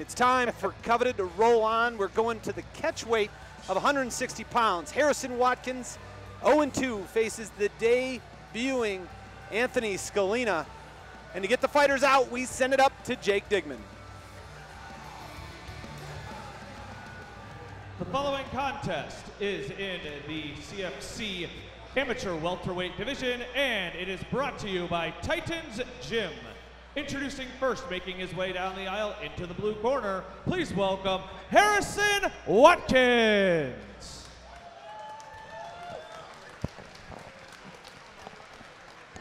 It's time for Coveted to roll on. We're going to the catch weight of 160 pounds. Harrison Watkins, 0-2, faces the debuting Anthony Skulina. And to get the fighters out, we send it up to Jake Digman. The following contest is in the CFC Amateur Welterweight Division, and it is brought to you by Titans Gym. Introducing first, making his way down the aisle into the blue corner, please welcome Harrison Watkins.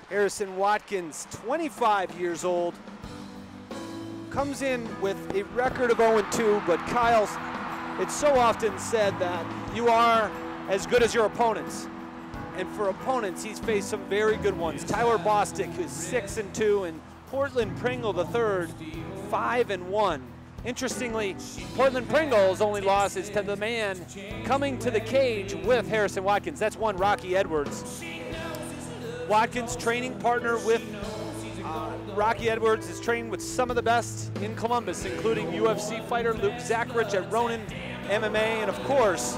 Harrison Watkins, 25 years old, comes in with a record of 0-2, but Kyle's, it's so often said that you are as good as your opponents. And for opponents, he's faced some very good ones. Tyler Bostic, who's 6-2, and Portland Pringle III, 5-1. Interestingly, Portland Pringle's only loss is to the man coming to the cage with Harrison Watkins. That's one Rocky Edwards. Watkins, training partner with Rocky Edwards, is trained with some of the best in Columbus, including UFC fighter Luke Zachrich at Ronin MMA, and of course,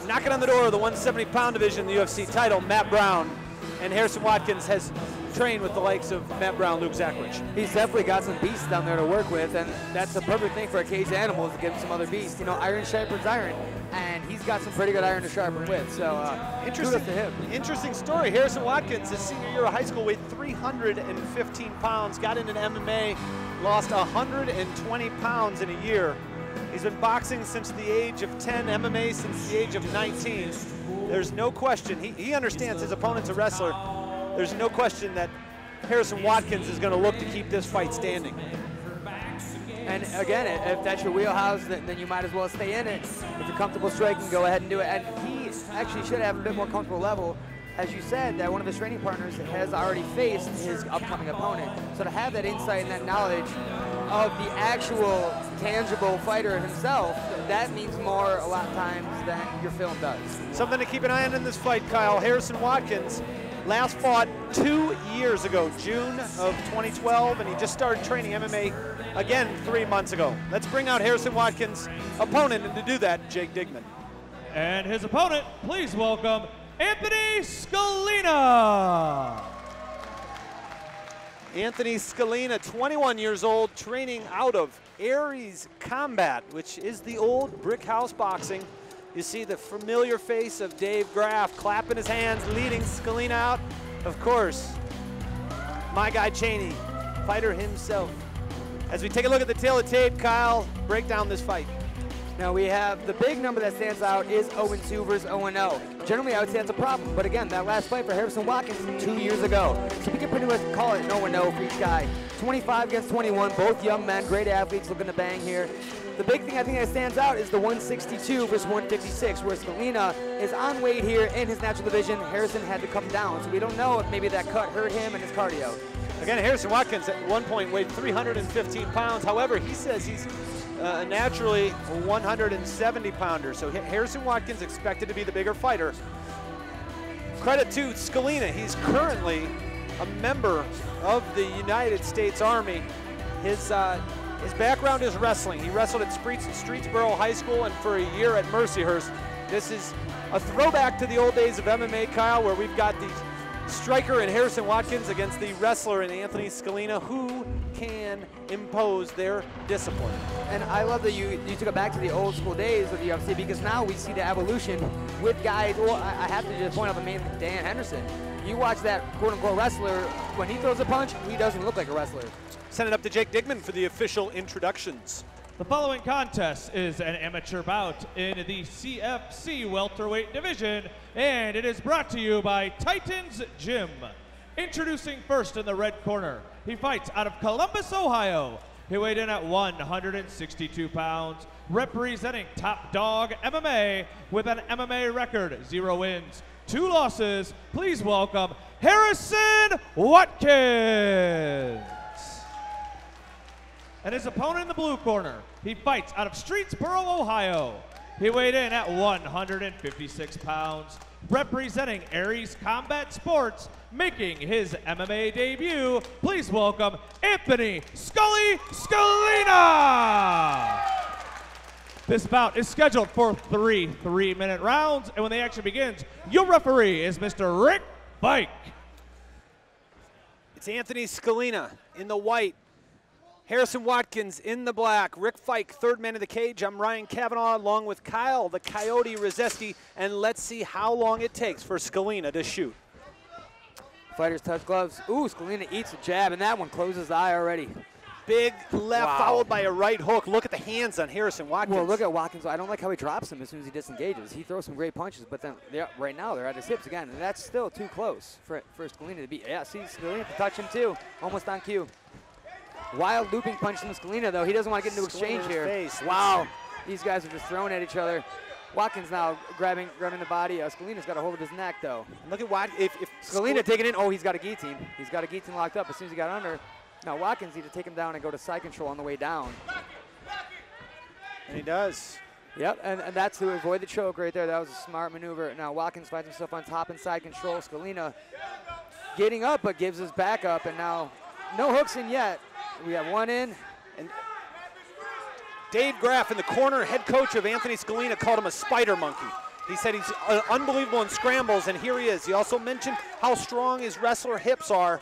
knocking on the door of the 170-pound division, the UFC title, Matt Brown. And Harrison Watkins has trained with the likes of Matt Brown, Luke Zachrich. He's definitely got some beasts down there to work with, and that's the perfect thing for a caged animal, is to give him some other beasts. You know, iron sharpens iron, and he's got some pretty good iron to sharpen with, so kudos to him. Interesting story. Harrison Watkins, his senior year of high school, weighed 315 pounds, got into MMA, lost 120 pounds in a year. He's been boxing since the age of 10, MMA since the age of 19. There's no question, he understands his opponent's a wrestler. There's no question that Harrison Watkins is going to look to keep this fight standing. And again, if that's your wheelhouse, then you might as well stay in it. If you're comfortable striking, go ahead and do it. And he actually should have a bit more comfortable level. As you said, that one of his training partners has already faced his upcoming opponent. So to have that insight and that knowledge of the actual tangible fighter himself, that means more a lot of times than your film does. Something to keep an eye on in this fight, Kyle. Harrison Watkins last fought 2 years ago, June of 2012, and he just started training MMA again 3 months ago. Let's bring out Harrison Watkins' opponent, and to do that, Jake Digman. And his opponent, please welcome Anthony Skulina. Anthony Skulina, 21 years old, training out of Aries Combat, which is the old Brick House Boxing. You see the familiar face of Dave Graff clapping his hands, leading Skulina out. Of course, my guy Cheney, fighter himself. As we take a look at the tail of tape, Kyle, break down this fight. Now we have the big number that stands out is 0-2 versus 0-0. Generally, I would say that's a problem, but again, that last fight for Harrison Watkins 2 years ago. So we can pretty much call it an 0-0 for each guy. 25 against 21, both young men, great athletes looking to bang here. The big thing I think that stands out is the 162 versus 156, where Skulina is on weight here in his natural division. Harrison had to come down, so we don't know if maybe that cut hurt him and his cardio. Again, Harrison Watkins at one point weighed 315 pounds. However, he says he's naturally a 170-pounder. So Harrison Watkins expected to be the bigger fighter. Credit to Skulina. He's currently a member of the United States Army. His background is wrestling. He wrestled at Streetsboro High School and for a year at Mercyhurst. This is a throwback to the old days of MMA, Kyle, where we've got the striker in Harrison Watkins against the wrestler in Anthony Skulina, who can impose their discipline. And I love that you took it back to the old school days of the UFC, because now we see the evolution with guys. Well, I have to just point out the main Dan Henderson. You watch that quote-unquote wrestler, when he throws a punch, he doesn't look like a wrestler. Send it up to Jake Digman for the official introductions. The following contest is an amateur bout in the CFC Welterweight Division, and it is brought to you by Titans Gym. Introducing first in the red corner, he fights out of Columbus, Ohio. He weighed in at 162 pounds, representing Top Dog MMA with an MMA record, 0 wins, 2 losses. Please welcome Harrison Watkins. And his opponent in the blue corner, he fights out of Streetsboro, Ohio. He weighed in at 156 pounds, representing Aries Combat Sports, making his MMA debut, please welcome Anthony Skulina! This bout is scheduled for 3 3-minute rounds, and when the action begins, your referee is Mr. Rick Fike. It's Anthony Skulina in the white, Harrison Watkins in the black, Rick Fike, third man of the cage. I'm Ryan Cavanaugh along with Kyle, the Coyote Rosesti, and let's see how long it takes for Skulina to shoot. Fighters touch gloves. Ooh, Skulina eats a jab, and that one closes the eye already. Big left followed by a right hook. Look at the hands on Harrison Watkins. Well, look at Watkins. I don't like how he drops him as soon as he disengages. He throws some great punches, but then right now they're at his hips again, and that's still too close for Skulina to beat. Yeah, see, Skulina can touch him too, almost on cue. Wild looping punch from Skulina, though. He doesn't want to get into exchange here. Face. Wow, these guys are just throwing at each other. Watkins now grabbing the body. Skulina's got a hold of his neck, though. Look at Watkins. If Skulina taking it, oh, he's got a guillotine. He's got a guillotine locked up as soon as he got under. Now Watkins need to take him down and go to side control on the way down. And he does. Yep, and that's to avoid the choke right there. That was a smart maneuver. Now Watkins finds himself on top and side control. Skulina getting up, but gives his back up, and now no hooks in yet. We have one in. And Dave Graff in the corner, head coach of Anthony Skulina, called him a spider monkey. He said he's unbelievable in scrambles, and here he is. He also mentioned how strong his wrestler hips are.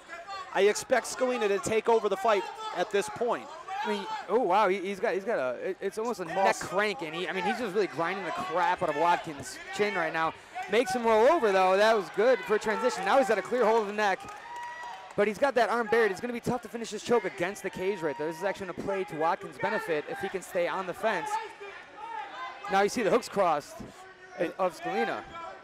I expect Skulina to take over the fight at this point. I mean, oh wow, he's got it's almost a neck crank, and I mean he's just really grinding the crap out of Watkins' chin right now. Makes him roll over though. That was good for a transition. Now he's got a clear hold of the neck, but he's got that arm buried. It's going to be tough to finish this choke against the cage right there. This is actually going to play to Watkins' benefit if he can stay on the fence. Now you see the hooks crossed of Skulina.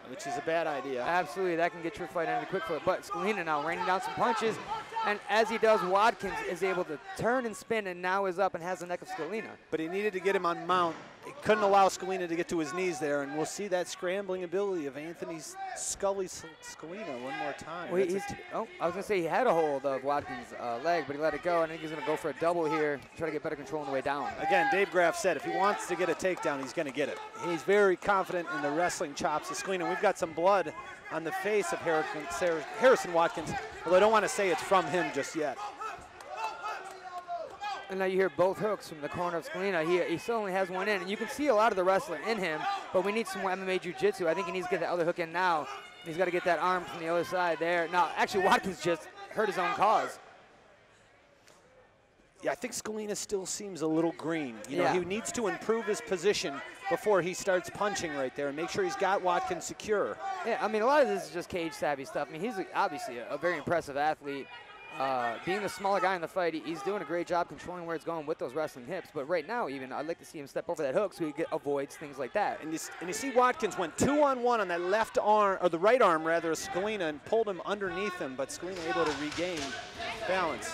Which is a bad idea. Absolutely, that can get your fight ended quick foot. But Skulina now raining down some punches, and as he does, Watkins is able to turn and spin, and now is up and has the neck of Skulina. But he needed to get him on mount. He couldn't allow Skulina to get to his knees there, and we'll see that scrambling ability of Anthony Skulina one more time. Well, I was going to say he had a hold of Watkins' leg, but he let it go, and I think he's going to go for a double here, try to get better control on the way down. Again, Dave Graff said if he wants to get a takedown, he's going to get it. He's very confident in the wrestling chops of Skulina. We've got some blood on the face of Harrison Watkins, although I don't want to say it's from him just yet. And now you hear both hooks from the corner of Skulina. He still only has one in, and you can see a lot of the wrestling in him, but we need some more MMA jiu-jitsu. I think he needs to get the other hook in now. He's got to get that arm from the other side there. Now, actually, Watkins just hurt his own cause. Yeah, I think Skulina still seems a little green. You know, he needs to improve his position before he starts punching right there and make sure he's got Watkins secure. Yeah, I mean, a lot of this is just cage savvy stuff. I mean, he's obviously a very impressive athlete. Being the smaller guy in the fight, he's doing a great job controlling where it's going with those wrestling hips. But right now, even, I'd like to see him step over that hook so he avoids things like that. And you see Watkins went 2-on-1 on that left arm, or the right arm rather, of Skulina, and pulled him underneath him, but Skulina able to regain balance.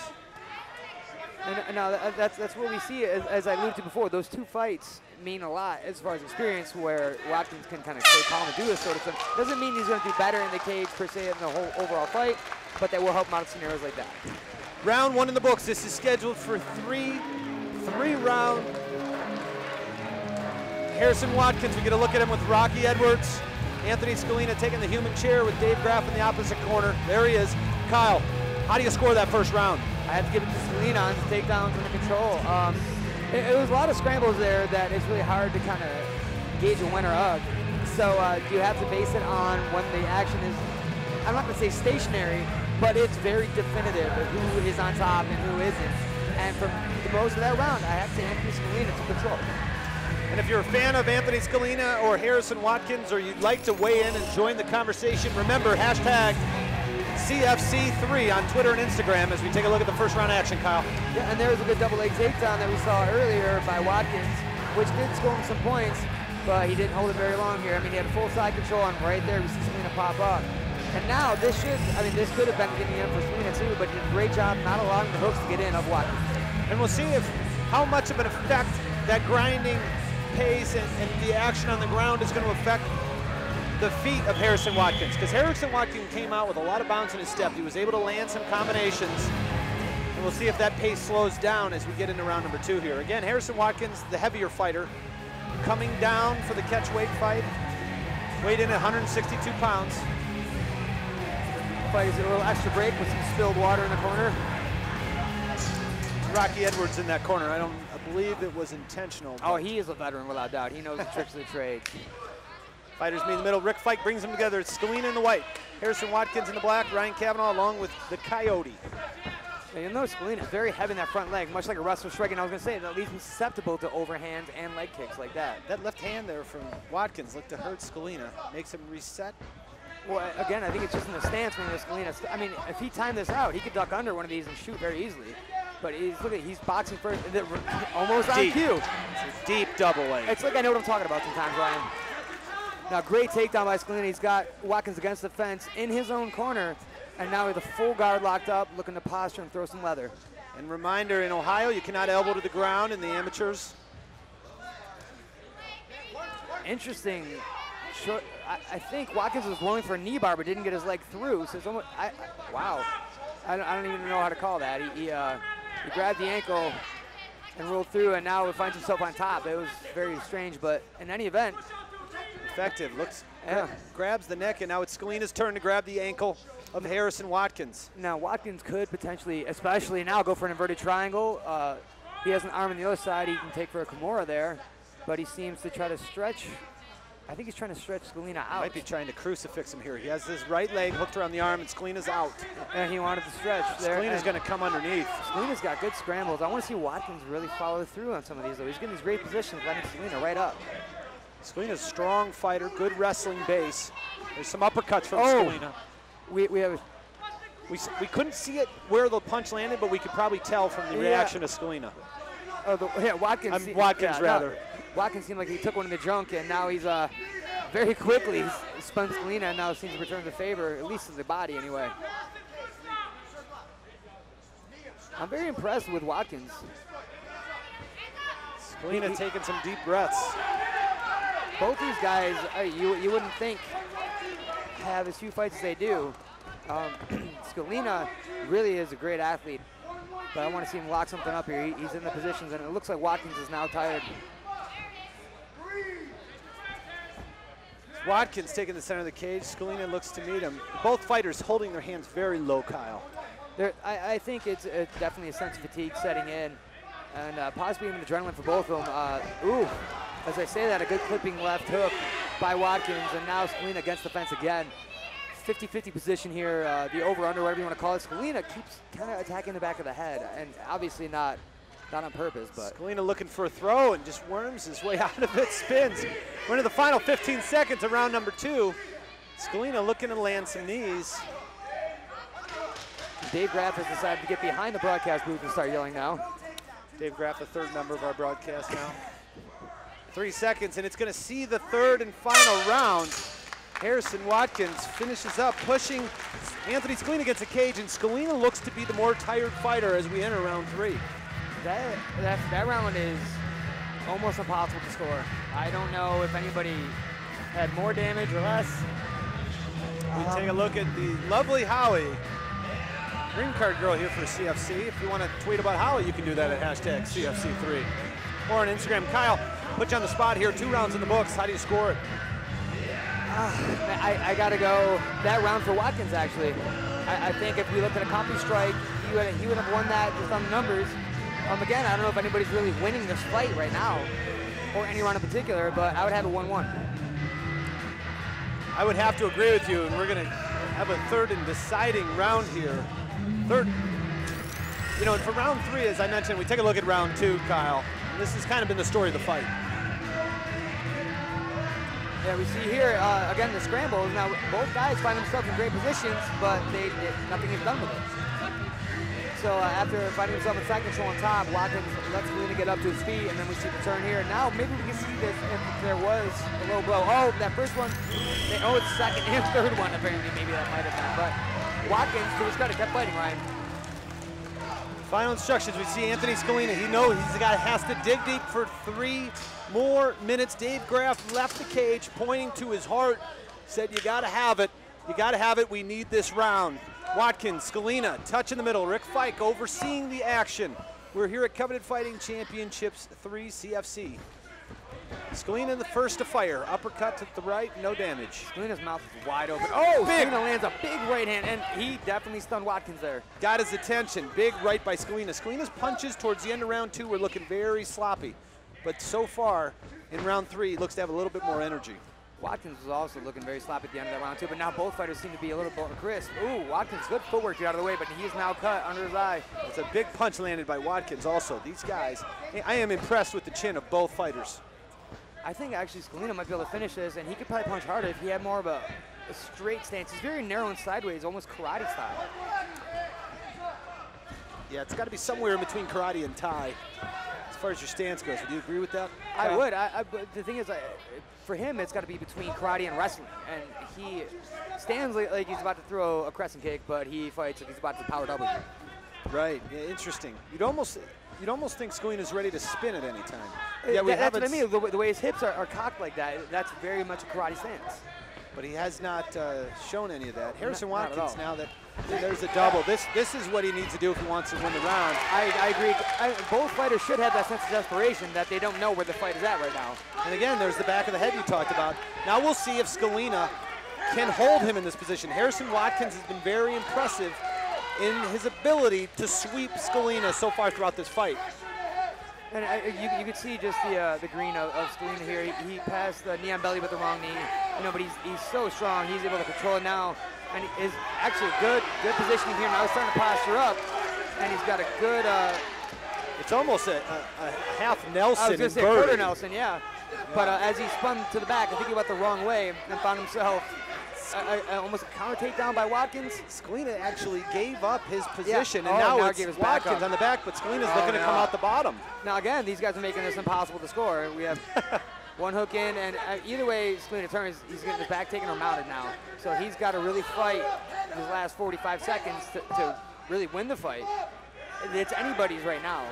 And now that's what we see, as I alluded to before. Those two fights mean a lot as far as experience, where Watkins can kind of stay calm and do this sort of stuff. Doesn't mean he's going to do better in the cage per se in the whole overall fight, but that will help him out in scenarios like that. Round one in the books. This is scheduled for three round. Harrison Watkins, we get a look at him with Rocky Edwards. Anthony Skulina taking the human chair with Dave Graff in the opposite corner. There he is. Kyle, how do you score that first round? I have to give it to Skulina on his takedowns under control. It was a lot of scrambles there that it's really hard to kind of gauge a winner of. So you have to base it on when the action is, I'm not going to say stationary, but it's very definitive of who is on top and who isn't. And for the most of that round, I have to Anthony Skulina to control. And if you're a fan of Anthony Skulina or Harrison Watkins, or you'd like to weigh in and join the conversation, remember hashtag CFC3 on Twitter and Instagram as we take a look at the first round action, Kyle. Yeah, and there was a good double leg takedown that we saw earlier by Watkins, which did score him some points, but he didn't hold it very long here. I mean, he had a full side control, and right there we see Skulina pop up. And now this could have been getting in for Skulina too, but he did a great job not allowing the hooks to get in of Watkins. And we'll see how much of an effect that grinding pace and the action on the ground is going to affect the feet of Harrison Watkins, because Harrison Watkins came out with a lot of bounce in his step. He was able to land some combinations, and we'll see if that pace slows down as we get into round number two here. Again, Harrison Watkins, the heavier fighter, coming down for the catch weight fight. Weighed in at 162 pounds. Fight is a little extra break with some spilled water in the corner. Rocky Edwards in that corner. I believe it was intentional. Oh, he is a veteran without doubt. He knows the tricks of the trade. Fighters meet in the middle. Rick Fike brings them together. It's Skulina in the white, Harrison Watkins in the black, Ryan Cavanaugh along with the Coyote. Yeah, you'll notice Skulina is very heavy in that front leg, much like a wrestler striking. I was going to say that leaves him susceptible to overhands and leg kicks like that. That left hand there from Watkins looked to hurt Skulina. Makes him reset. Well, again, I think it's just in the stance when Skulina. I mean, if he timed this out, he could duck under one of these and shoot very easily. But he's boxing first, almost on cue. It's a deep double leg. It's like I know what I'm talking about sometimes, Ryan. Now, great takedown by Skulina. He's got Watkins against the fence in his own corner, and now with a full guard locked up, looking to posture and throw some leather. And reminder, in Ohio, you cannot elbow to the ground in the amateurs. Interesting. I think Watkins was going for a knee bar, but didn't get his leg through. So it's almost, wow. I don't even know how to call that. He grabbed the ankle and rolled through, and now he finds himself on top. It was very strange, but in any event, effective. Grabs the neck, and now it's Skulina's turn to grab the ankle of Harrison Watkins. Now Watkins could potentially, especially now, go for an inverted triangle. He has an arm on the other side. He can take for a Kimura there, but he seems to try to stretch. I think he's trying to stretch Skulina out. Might be trying to crucifix him here. He has his right leg hooked around the arm, and Skulina's out. And he wanted to stretch there. Skulina's going to come underneath. Skulina's got good scrambles. I want to see Watkins really follow through on some of these, though. He's getting these great positions, letting Skulina right up. Skulina's a strong fighter, good wrestling base. There's some uppercuts from Skulina. We couldn't see it where the punch landed, but we could probably tell from the reaction of Skulina. Watkins. Watkins seemed like he took one in the junk, and now he's very quickly spun Skulina, and now seems to return the favor, at least to the body anyway. I'm very impressed with Watkins. Skulina taking some deep breaths. Both these guys, you wouldn't think have as few fights as they do. Skulina really is a great athlete, but I want to see him lock something up here. He's in the positions, and it looks like Watkins is now tired. Watkins taking the center of the cage. Skulina looks to meet him. Both fighters holding their hands very low, Kyle. I think it's definitely a sense of fatigue setting in, and possibly even adrenaline for both of them. As I say that, a good clipping left hook by Watkins, and now Skulina against the fence again. 50-50 position here, the over-under, whatever you want to call it. Skulina keeps kind of attacking the back of the head, and obviously not on purpose, but. Skulina looking for a throw and just worms his way out of it, spins. We're into the final 15 seconds of round number 2. Skulina looking to land some knees. Dave Graff has decided to get behind the broadcast booth and start yelling now. Dave Graff, the third member of our broadcast now. 3 seconds, and it's going to see the third and final round. Harrison Watkins finishes up, pushing Anthony Skulina against the cage, and Skulina looks to be the more tired fighter as we enter round 3. That round is almost impossible to score. I don't know if anybody had more damage or less. We take a look at the lovely Holly, green card girl here for CFC. If you want to tweet about Holly, you can do that at hashtag CFC3. Or on Instagram. Kyle, put you on the spot here. 2 rounds in the books. How do you score it? I got to go that round for Watkins, actually. I think if we looked at a copy strike, he would have won that just on the numbers. Again, I don't know if anybody's really winning this fight right now, or any round in particular, but I would have it 1-1. I would have to agree with you, and we're going to have a third and deciding round here. And for round 3, as I mentioned, we take a look at round 2, Kyle. And this has kind of been the story of the fight. Yeah, we see here, again, the scrambles. Now, both guys find themselves in great positions, but nothing is done with it. So after finding himself in side control on top, Watkins lets Skulina get up to his feet, and then we see the turn here. Now maybe we can see this if there was a low blow. Oh, that first one, it's second and third one apparently, maybe that might have been. But Watkins, to his credit, kept fighting, Ryan. Final instructions, we see Anthony Skulina. He knows he's the guy that has to dig deep for 3 more minutes. Dave Graff left the cage, pointing to his heart, said, you gotta have it. You gotta have it, we need this round. Watkins, Skulina, touch in the middle. Rick Fike overseeing the action. We're here at Coveted Fighting Championships 3 CFC. Skulina the first to fire. Uppercut to the right, no damage. Skulina's mouth is wide open. Oh, big. Skulina lands a big right hand, and he definitely stunned Watkins there. Got his attention. Big right by Skulina. Skulina's punches towards the end of round 2 were looking very sloppy. But so far, in round 3, he looks to have a little bit more energy. Watkins was also looking very sloppy at the end of that round, too, but now both fighters seem to be a little more crisp. Ooh, Watkins, good footwork to get out of the way, but he is now cut under his eye. It's a big punch landed by Watkins also. These guys, I am impressed with the chin of both fighters. I think actually Skulina might be able to finish this, and he could probably punch harder if he had more of a straight stance. He's very narrow and sideways, almost karate style. Yeah, it's got to be somewhere in between karate and Thai as far as your stance goes. Would you agree with that? I would. But the thing is, for him, it's got to be between karate and wrestling. And he stands like he's about to throw a crescent kick, but he fights like he's about to power double. Right. Yeah, interesting. You'd almost think Skulina's ready to spin at any time. Yeah, that's what I mean. The way his hips are cocked like that, that's very much a karate stance. But he has not shown any of that. Harrison Not Watkins now that there's a double. This is what he needs to do if he wants to win the round. I agree. Both fighters should have that sense of desperation that they don't know where the fight is at right now. And again, there's the back of the head you talked about. Now we'll see if Skulina can hold him in this position. Harrison Watkins has been very impressive in his ability to sweep Skulina so far throughout this fight. And you could see just the green of Skulina here. He passed the knee on belly with the wrong knee, but he's so strong. He's able to control it now, and he is actually good positioning here. Now he's starting to posture up, and he's got a good. It's almost a half Nelson. I was going to say quarter Nelson, yeah. But as he spun to the back, I think he went the wrong way and found himself almost a counter takedown by Watkins. Skulina actually gave up his position, and now it's Watkins on the back, but Skulina's looking to come out the bottom. Now again, these guys are making this impossible to score. We have one hook in, and either way Skulina turns, he's getting his back taken or mounted now. So he's got to really fight his last 45 seconds to really win the fight. It's anybody's right now.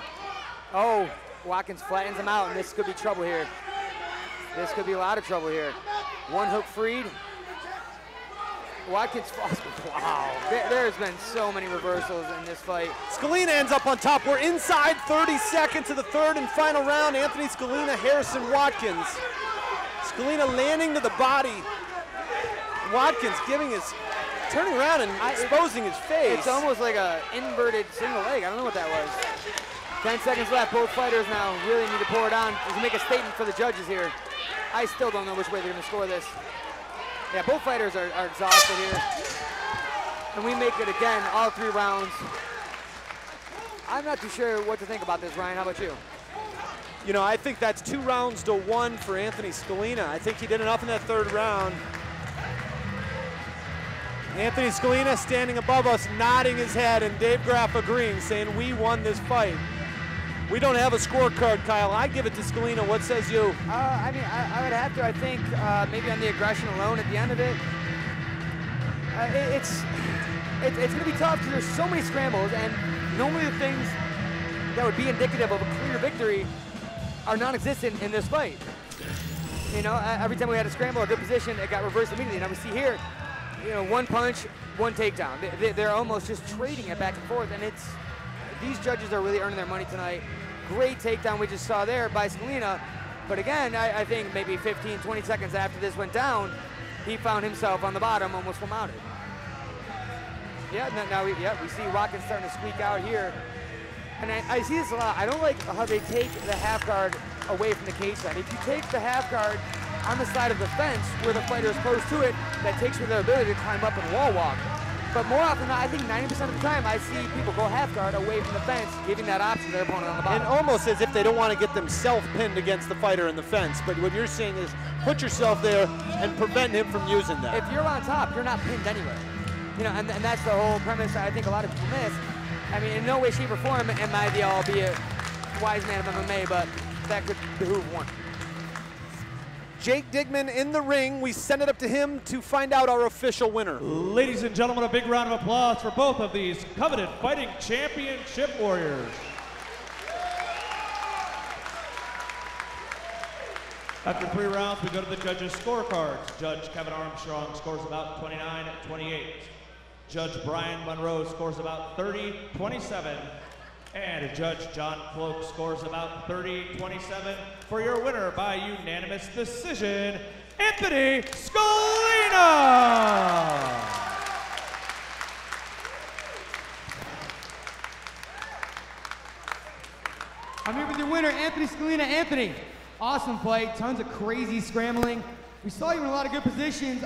Oh, Watkins flattens him out, and this could be trouble here. This could be a lot of trouble here. One hook freed. Watkins falls. Wow. There's been so many reversals in this fight. Skulina ends up on top. We're inside 30 seconds of the third and final round. Anthony Skulina, Harrison Watkins. Skulina landing to the body. Watkins turning around and exposing his face. It's almost like an inverted single leg. I don't know what that was. 10 seconds left. Both fighters now really need to pour it on to make a statement for the judges here. I still don't know which way they're going to score this. Yeah, both fighters are exhausted here. And we make it again, all 3 rounds. I'm not too sure what to think about this, Ryan. How about you? I think that's 2 rounds to 1 for Anthony Skulina. I think he did enough in that third round. Anthony Skulina standing above us, nodding his head, and Dave Graff agreeing, saying we won this fight. We don't have a scorecard, Kyle. I give it to Skulina. What says you? I mean, I would have to. I think maybe on the aggression alone at the end of it. It's going to be tough because there's so many scrambles, and normally the things that would be indicative of a clear victory are non-existent in this fight. Every time we had a scramble or good position, it got reversed immediately. Now we see here, one punch, one takedown. They're almost just trading it back and forth, and these judges are really earning their money tonight. Great takedown we just saw there by Skulina. But again, I think maybe 15, 20 seconds after this went down, he found himself on the bottom, almost full mounted. Yeah, now we see Watkins starting to squeak out here. And I see this a lot. I don't like how they take the half guard away from the cage side. If you take the half guard on the side of the fence where the fighter is close to it, that takes away their ability to climb up and wall walk. But more often than not, I think 90% of the time, I see people go half guard away from the fence, giving that option to their opponent on the bottom. And almost as if they don't want to get themselves pinned against the fighter in the fence. But what you're saying is put yourself there and prevent him from using that. If you're on top, you're not pinned anyway. And that's the whole premise I think a lot of people miss. I mean, in no way, shape, or form am I the albeit wise man of MMA, but that could behoove one. Jake Digman in the ring. We send it up to him to find out our official winner. Ladies and gentlemen, a big round of applause for both of these coveted fighting championship warriors. After 3 rounds, we go to the judges' scorecards. Judge Kevin Armstrong scores about 29-28. Judge Brian Monroe scores about 30-27. And Judge John Cloak scores about 30-27 for your winner by unanimous decision, Anthony Skulina! I'm here with your winner, Anthony Skulina. Anthony, awesome fight, tons of crazy scrambling. We saw you in a lot of good positions.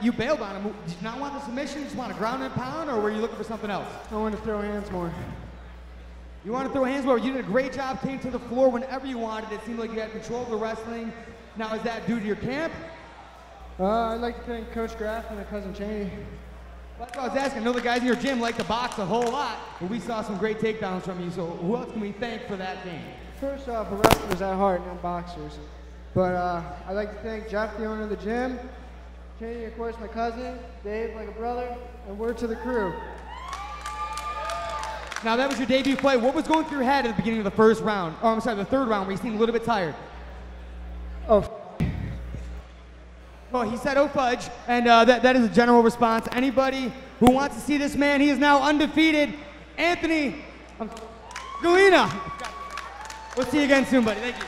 You bailed on him. Did you not want the submission? Just want to ground and pound, or were you looking for something else? I want to throw hands more. You want to throw hands more. You did a great job, came to the floor whenever you wanted. It seemed like you had control of the wrestling. Now, is that due to your camp? I'd like to thank Coach Graff and my cousin Cheney. That's what I was asking. I know the guys in your gym like to box a whole lot, but we saw some great takedowns from you, so who else can we thank for that game? First off, we're wrestlers at heart, not boxers. But I'd like to thank Jeff, the owner of the gym, Cheney, of course, my cousin, Dave, like a brother, and word to the crew. Now, that was your debut fight. What was going through your head at the beginning of the first round? Oh, I'm sorry, the third round, where you seemed a little bit tired. Oh, Well, he said, oh, fudge, and that is a general response. Anybody who wants to see this man, he is now undefeated, Anthony Skulina. We'll see you again soon, buddy. Thank you.